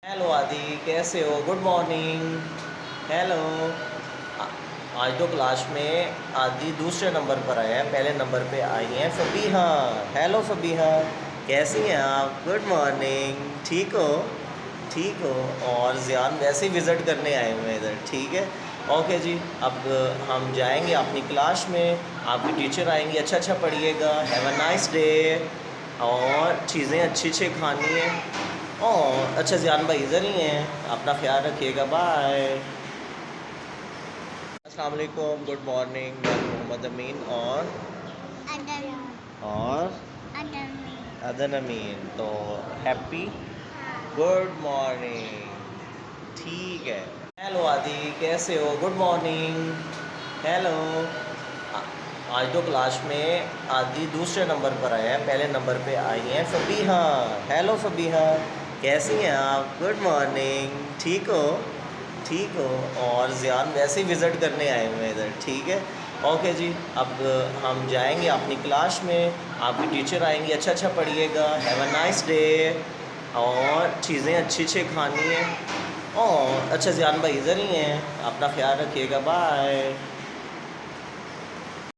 Hello आदि, कैसे हो? Good morning. हेलो। आज तो क्लास में आदि दूसरे नंबर पर आया है, पहले नंबर पे आई हैं फ़बीहा। हेलो फ़बीहा, कैसी हैं आप? Good morning. ठीक हो? ठीक हो? और ज़ियान वैसे ही विज़िट करने आए हुए हैं इधर, ठीक है। ओके जी, अब हम जाएंगे अपनी क्लास में। आपकी टीचर आएंगी, अच्छा अच्छा पढ़िएगा। Have a nice day. और चीज़ें अच्छी अच्छी खानी है। और अच्छा, ज़ियान भाई इधर ही हैं, अपना ख्याल रखिएगा। बाय। अस्सलाम वालेकुम, गुड मॉर्निंग। मैं मोहम्मद अमीन अदर और अदर में अदन अमीन। तो हैप्पी हाँ गुड मॉर्निंग। ठीक है। हेलो आदि, कैसे हो? Good morning. हेलो। आज तो क्लास में आदि दूसरे नंबर पर आया है, पहले नंबर पे आई हैं फ़बीहा। हेलो फ़बीहा, कैसी हैं आप? Good morning. ठीक हो? ठीक हो? और ज़ियान वैसे ही विज़िट करने आए हुए हैं इधर, ठीक है। ओके जी, अब हम जाएंगे अपनी क्लास में। आपकी टीचर आएंगी, अच्छा अच्छा पढ़िएगा। Have a nice day. और चीज़ें अच्छी अच्छी खानी है। और अच्छा, ज़ियान भाई इधर ही हैं, अपना ख्याल रखिएगा। बाय।